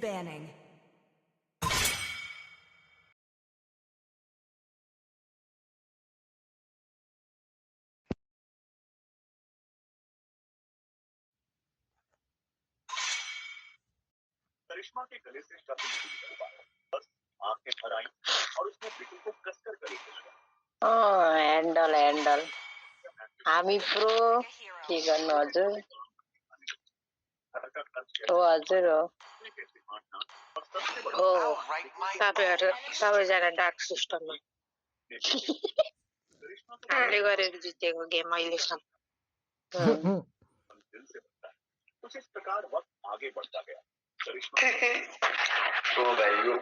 banning. Karishma के गले से शब्द नहीं निकल पाया, बस आंखें भर आईं और उसने बिटू को कसकर गले से लगा। ह्यान्डल हामी प्रो के गर्नु हजुर हो हजुर हो तपाईँहरू सबैजना डार्क सिस्टममा हामीले गरेर जितेको गेम अहिलेसम्म कुछ इस प्रकार वक्त आगे बढ़ता गया। ओ भाइ यो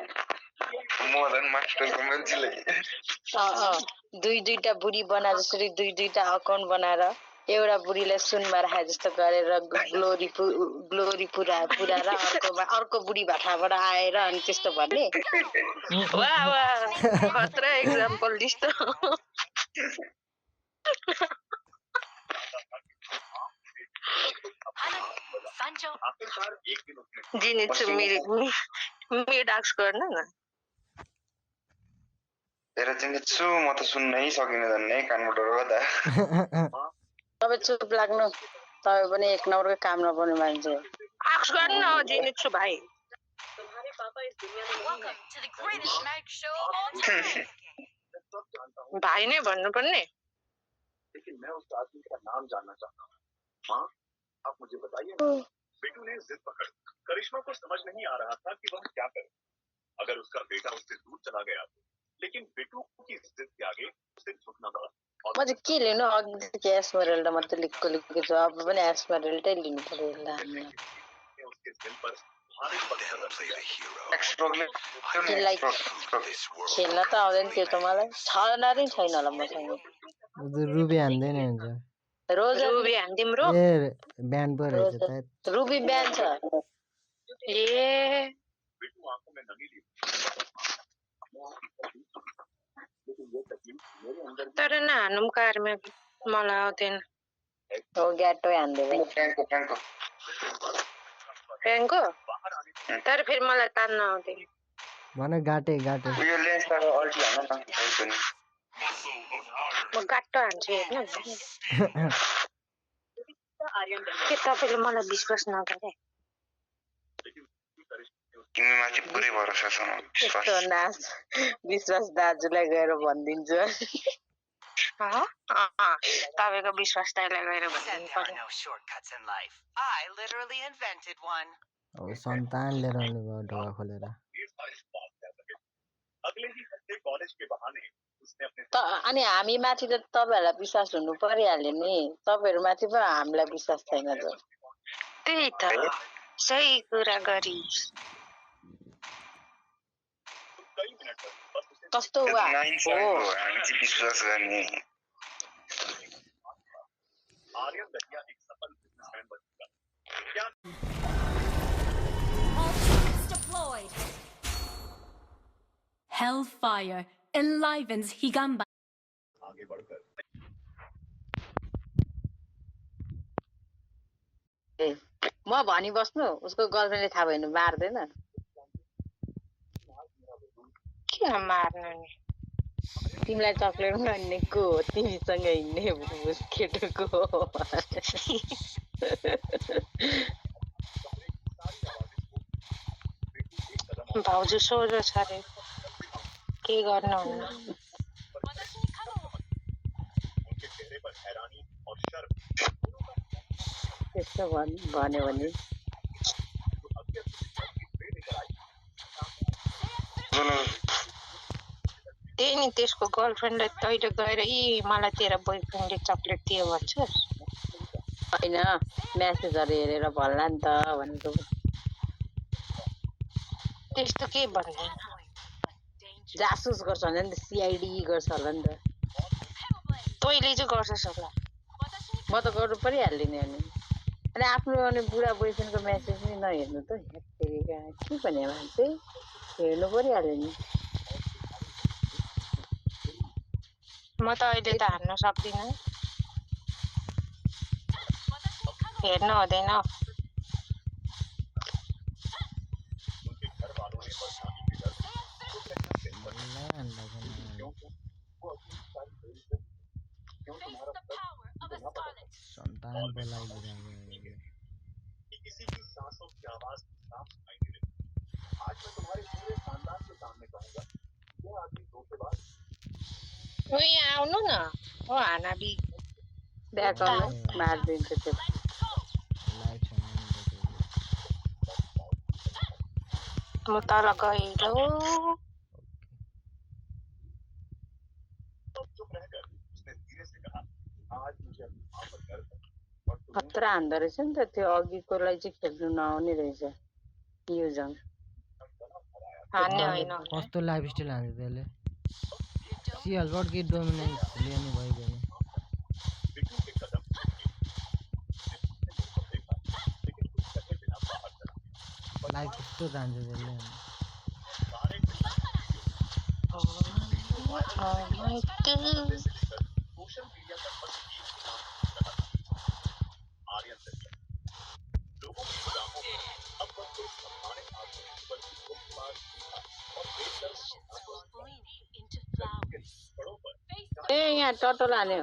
मदन मास्टरको मान्छेले दुईटा बुढी बना जसरी दुईटा अकाउन्ट बनाएर एउटा बुढीलाई सुनमा राखे जस्तो गरेर ग्लोरी पुराएर अर्को बुढी भाटाबाट आएर अनि त्यस्तो भन्ने वाह वाह खतरा एक्जाम्पल दिस्तो जिनित्सु मेरो डाक्स गर्न न तेरो जिनित्सु म त सुन्नै सकिन जन्ने कानबाट गर्दा तपाईँ चुप लाग्नु तपाईँ पनि एक नम्बरको काम नपर्ने मान्छे डाक्स गर्न न जिनित्सु भाइ भाइ नै भन्नुपर्ने लेकिन मैं उस आदमी का नाम जानना चाहता हूँ। माँ, आप मुझे बताइए। बिटू ने जिद पकड़ करिश्मा को समझ नहीं आ रहा था कि वह क्या करे अगर उसका बेटा उससे दूर चला गया तो, लेकिन बिटू की जिद के आगे उसे झुकना पड़ा। म चाहिँ के लिनु अघि एस्मरेल्डा मात्रै लिएको छु अब पनि एस्मरेल्डै लिनु पर्यो उसके दिल पर भारी पत्थर रख दिया। खेल्न त आउँदैन त्यो त मलाई छना नै छैन होला मसँग रुबी हान्दैन हुन्छ रोज रुबी हान्दिम रो ए ब्यान्ड पो रहेछ त रुबी ब्यान छ ए बिटू आंखों में नमी ली तर नहानुम कारमा मलाई आउँदैन हो ग्याटो हान्दैन फ्याङ्को तर फेरि मलाई तान्न आउँदैन भन गाटे यो लेन्सबाट अल्टी हान्न न म गाटो हान्छु हेर्नु के तपाईँले मलाई विश्वास नगरे तिमी माथि पुरै भरोसा छ यस्तो नाच विश्वास दाजुलाई गएर भनिदिन्छु तपाईँको विश्वास दाइलाई गएर भनिदिनु पर्यो अब सन्तान लिएर आउनु भयो ढोका खोलेर अगले ही हफ्ते कॉलेज के बहाने उसने अपने अनि हामी माथि त तपाईहरुलाई विश्वास हुनु परिहाल्यो नि तपाईहरु माथि पो हामीलाई विश्वास छैन त त्यही त सही कुरा गरी कई मिनट तक बस उसे कस्तो वा हो हामी विश्वास गर्ने आर्यन दहिया एक सफल बिजनेसमैन बन चुका क्या All troops deployed. Hellfire enlivens Higamba. आगे बढ़कर म भनी बस्नु उसको गर्लफ्रेन्डले थाहा भएन मार्दैन के मार्नु नि तिमीलाई चक्लेट भन्ने को हो तिमीसँग हिँड्ने बुस केटोको भाउजू सोझो छ रे के गर्नुहुन्न उनके चेहरे पर हैरानी और शर्म त्यस्तो भन्यो भने त्यही नि त्यसको गर्लफ्रेन्डले तैले गएर मलाई तेरो बोयफ्रेन्डले चक्लेट दियो भन्छ होइन म्यासेजहरू हेरेर भन्ला नि त भनेको त्यस्तो के भन्दैन जासुस गर्छ होला नि त सिआइडी गर्छ होला नि त तैले चाहिँ गर्छस् होला म त गर्नु परिहाल्यो नि अनि आफ्नो अनि बुढा बोयफ्रेन्डको म्यासेज नि नहेर्नु त के भने मान्छे हेर्नु परिहाल्यो नि म त अहिले त हान्न सक्दिनँ हेर्नु हुँदैन ल्यान्ड भएको क्यों नानी वो अपनी सारी देरी से क्यों तुम्हारा The power of a scarlet. सन्तान बोलाइदिरहेको कि किसी की सांसों की आवाज साफ सुनाई दे रही। आज मैं तुम्हारे पूरे खानदान के सामने कहूंगा वो आदमी धोखेबाज ओ यहाँ आउनु न ओ हानाबी ब्याकअपमा मारिदिन्छ त्यो लाइट छैन नि त त्यसले। म तल गइलो तो चुप रहकर उसने धीरे से कहा आज मुझे अपनी माँ पर गर्व है और तुम्हें खतरा हान्दो रहेछ नि त त्यो अघिकोलाई चाहिँ खेल्नु नआउने रहेछ युजन हान्ने होइन कस्तो लाइफ स्टाइल हान्छ त्यसले सिएलबाट कि डोमिनेन्स लिनु भइगयो नि बिट्टू के कदम देखा लेकिन कुछ कहे बिना बाहर चला लाइफ कस्तो जान्छ त्यसले सारे सोशल मीडिया पर बस एक ही नाम रहा आर्यन दत्ता लोगों की निगाहों में अब वह कोई सम्मानित आदमी नहीं बल्कि धोखेबाज था और बेदर्द Into flowers. बड़ों पर ए यहाँ टटल हान्यो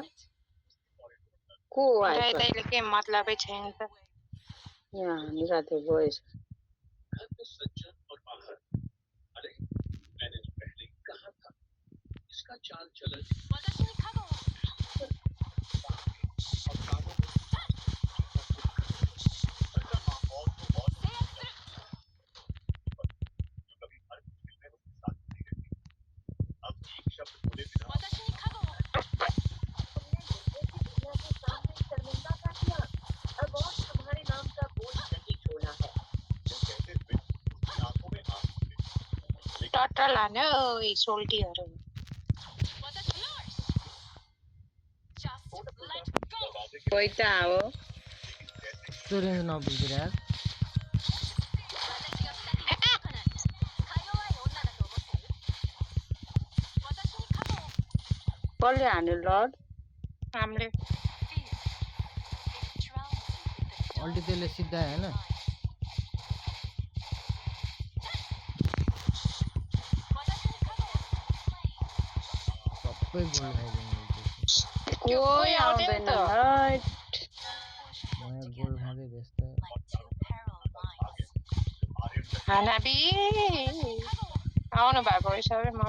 को आयो दाइले के मतलबै छैन त यहाँ हानिरहेको थियो गएछ घर में सज्जन और बाहर अरे मैंने जो पहले कहा था इसका चाल चलन और कामों में घर का माहौल तो बहुत जो कभी हर मुश्किल में उसके साथ खड़ी रहती अब एक शब्द बोले बिना जो कहते हुए उसकी आंखों में आंसू थे टटल हान्यो ओइ सोल्टीहरु दरवाजे के कोही त हो स्टोरेज नबुझिरहेको कसले हान्यो लड हामीले अल्टी त्यसले सिधा होइन सबै गोल खाइदिनु कोही आउँदैन हैट मलाई गोल खाँदै व्यस्त हानाबी आउनु भएको रहेछ है म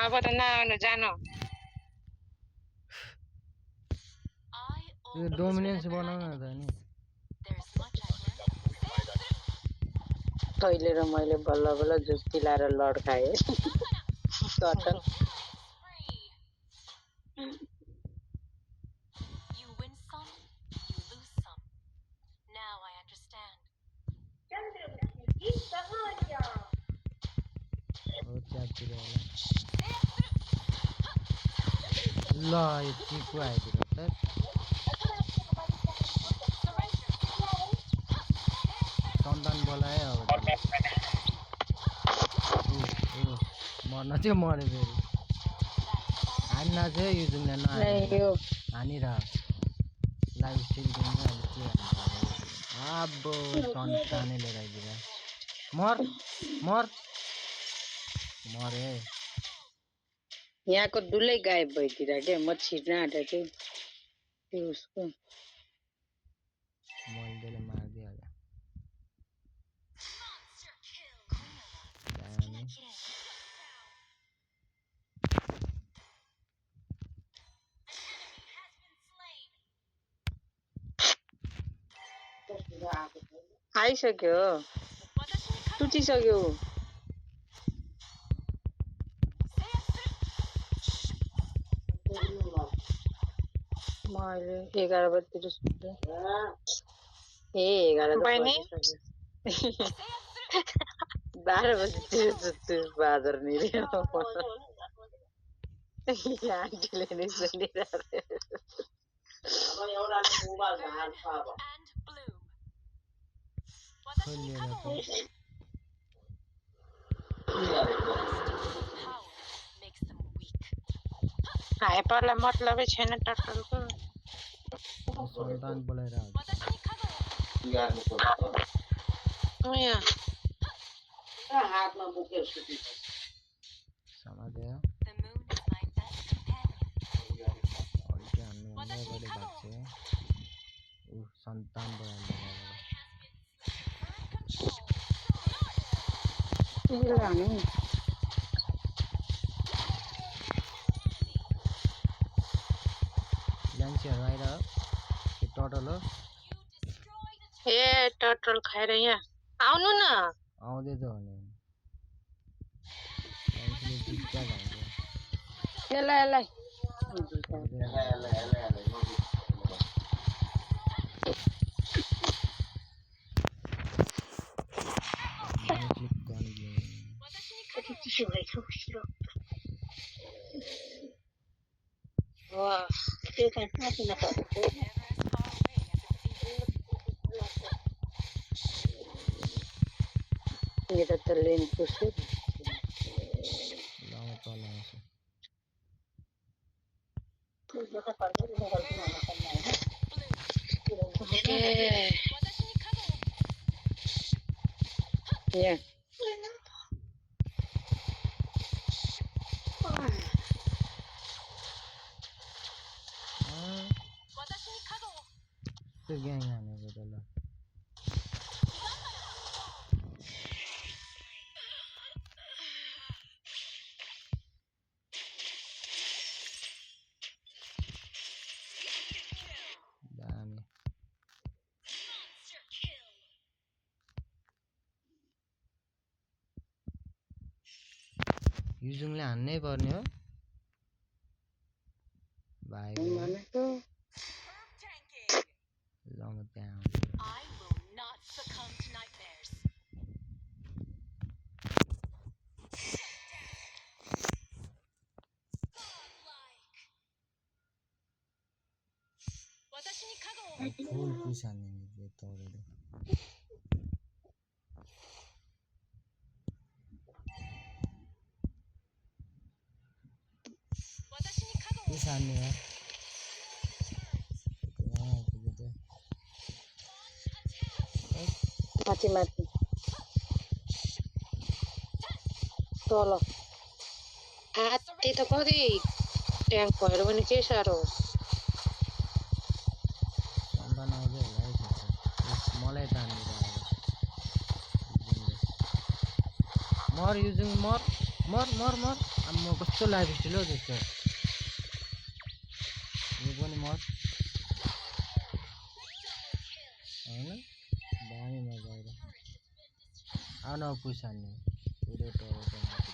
अब त नआउनु जानु त्यो डोमिनेन्स बनाउन त नि तैले र मैले बल्ल बल्ल जुस्ती लाएर लड खाएँ Tuttle You win some, you lose some. Now I understand. हो च्यातिर ल यो चिकु आइदिएर त सन्तान बोलायो अब मर्न चाहिँ मऱ्यो फेरि हान्न चाहिँ यो जुन यो हानिरह लाइफ स्टाइल दिनु अब के अब सन्तानै लिएर आइदिएर मर मर मरे यहाँको डुलै गायब भइदिएर क्या म छिर्न आँटेको थिएँ त्यो उसको मैले त्यसले मारिदिइहाल्यो दामी आइसक्यो टुटिसक्यो म अहिले 11 बजीतिर सुत्छु ए 11 बहिनी? 12 बजीतिर सुत्छु बादर निरे आन्टीले नै सुनिरहेको And bloom. खोलिएर त Power makes them weak. हाइपरलाई मतलबै छैन टटलको सन्तान बोलाएर आउँछ यहाँ हातमा बोकेर सुति समात्यो The moon is my best companion. अल्टी हान्नु भन्दा अगाडि भाग्छ ऊ सन्तान बराबर ल्यान्सीहरू आएर त्यो टटल हो ए टटल खाएर यहाँ आउनु न आउँदै त हो नि ल्यान्सीले जित्दा जान्छ यसलाई क्लिक गर्ने मेरो त लेन पुस्यो लाउँ तल आउँछ यहाँ त्यो ग्याङ हानेको त ल दामी युजुङले हान्नै पर्ने हो भाइ भनेको ल म त्यहाँ I will not succumb to nightmares. फुल पुस हान्ने तौरले पुस हान्ने हो माथि माथि तल हात्ती त कति ट्याङ्क भएर पनि के साह्रो हो सन्तान आउँदै होला है मलाई तानेर आएर मर युजुङ मर मर मर मर अब म कस्तो लाइफ स्टाइल हो त्यस्तो यो पनि मर होइन दामी मजा आएर आउन पुस हान्ने पुरै टोरेको माथि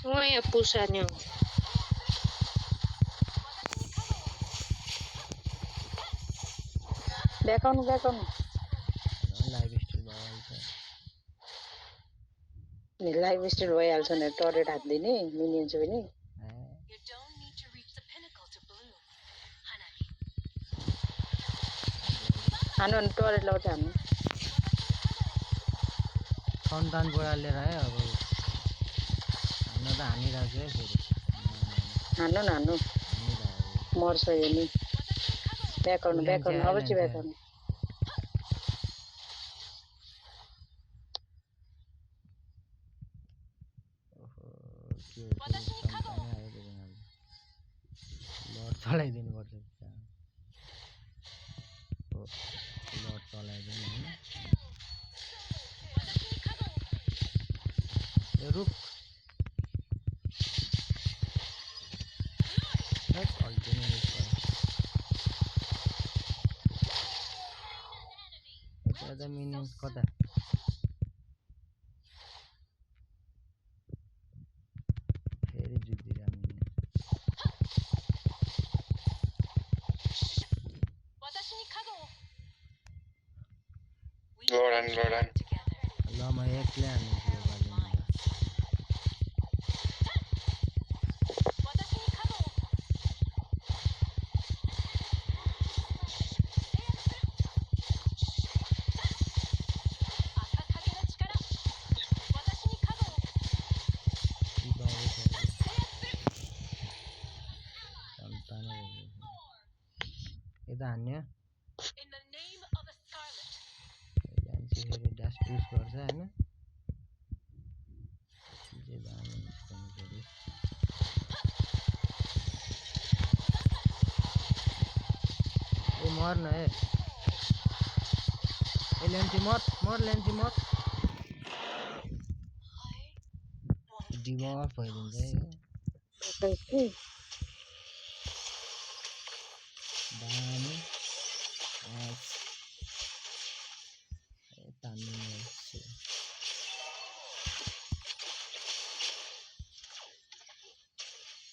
म यहाँ पुसार्ने हो देखाउनु लाइफ स्टाइल भइहाल्छ लाइफ स्टाइल भइहाल्छ भने टरेट हालिदिने मिनियन्स पनि You don't need to reach the pinnacle to bloom. Hanabi. हान्नु भने टरेट लगाउँछ हान्नु सन्तान बढालेर आयो अब हान्न त हानिरहेको है फेरि हान्नु न हान्नु हानिरहेको मर्छ यो नि ब्याकर्नु अवश्य ब्याकर्नु लड चलाइदिनुपर्छ लड चलाइदिनु होइन रुख यता मिनियन्स कता फेरि जुधिरहेको Gordon. ल म एक्लै हान्छु यो पालि यता हान्यो फेरि ड्यास पुस गर्छ होइन मर्न ए लेन्ची मर लेन्ची मर डिबफ भइदिन्छ है कैसे दामी तान्नु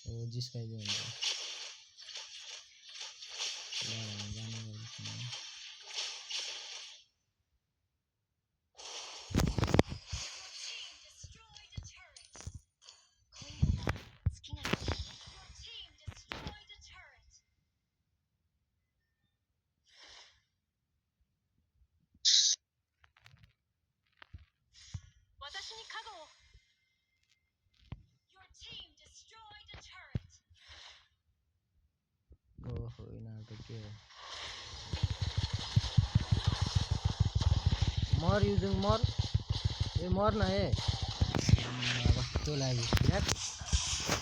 ओ जिस्काइदियो हुन्छ ओहो यिनीहरू के हो मर युजिङ मर ए मर न ए कस्तो लाग्यो यार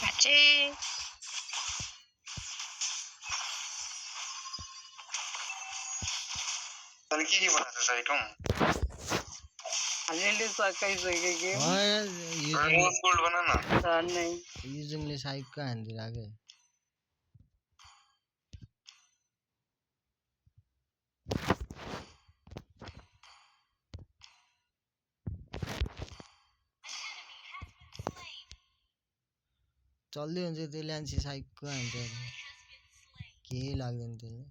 अच्छे तैँले के बनाएको छ आइटम हामीले सकाइसक्यो के रोज गोल्ड बना न झन् युजिङले साइकको हानिदिरहेको चल्दै हुन्छ त्यो ल्यान्सी साइकको हान्छ केही लाग्दैन त्यसले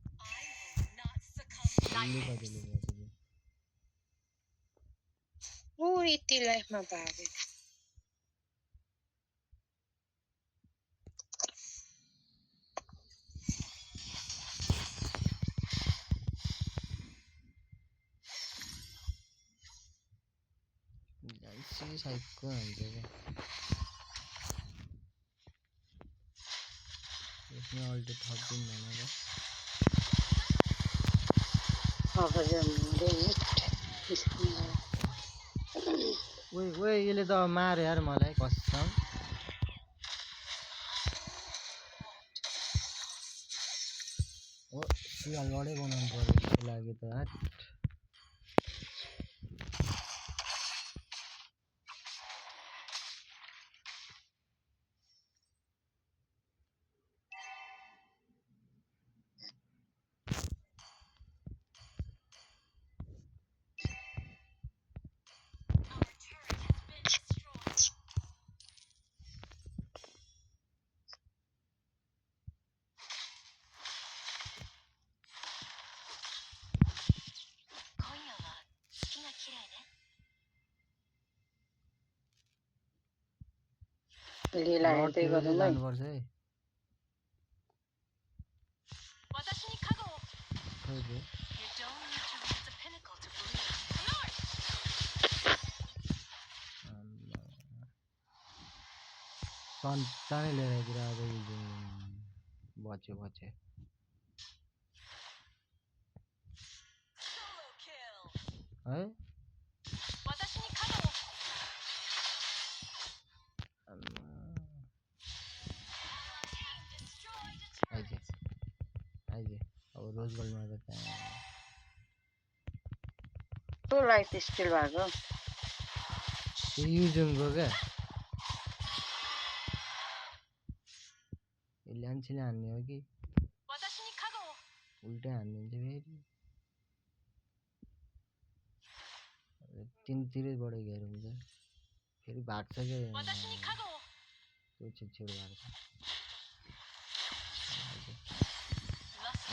ओ यति लाइफमा भागे ल्यान्सी साइकको हान्छ यसमा अल्टो थप्दिन भनेर ओए यसले त मार्यो यार मलाई कसम ओ सिया लडै बनाउनु पर्यो त्यसको लागि त हाट लीला हेर्दै गरौँ है जानुपर्छ है खै बे सन्तानै लिएर आइदिएर अब बच्यो है आइजे अब रोज गोल्डमा त त्यहाँ तो लाइफ स्टिल भएको त्यो युजिङको क्या ल्यान्सीले हान्ने हो कि उल्टै हानिदिन्छ फेरि तिनतिरैबाट घेर हुन्छ फेरि भाग्छ क्या त्यो छिटछिटो भाग्छ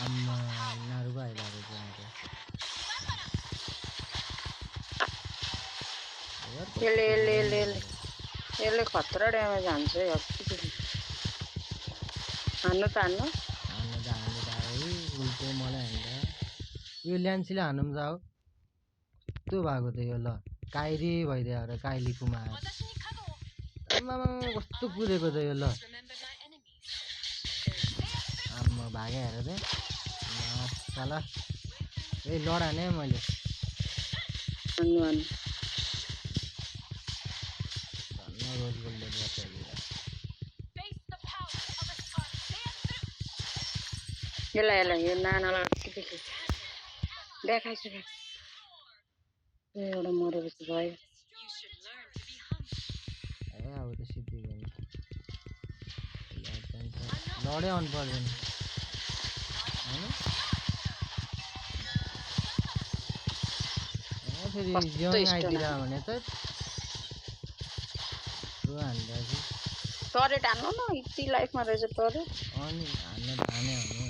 आम्मा यिनीहरूको आइरहेको त्यहाँ यसले खतरा ड्यामेज हान्छ है हान्नु त हान्नु उल्टै मलाई हान्दा यो ल्यान्सीले हान्नु जाऊ कस्तो भएको त यो ल काइरी भइदियो र काइली कुमार आम्मा कस्तो कुदेको त यो ल आम्मा भागे हेर त साला ए लडाने मैले रोज गोल्ड यसलाई यो नानालाई देखाइसक्यो एउटा मरेपछि भयो You should learn to be humble. ए अब त सिद्धि गर्नु लडै आउनु पर्दैन होइन फेरि ज्वाइँ आइदिएर भने त हान्दा टरेट हान्नु न यति लाइफमा रहेछ टरेट अनि हान्न धाने भने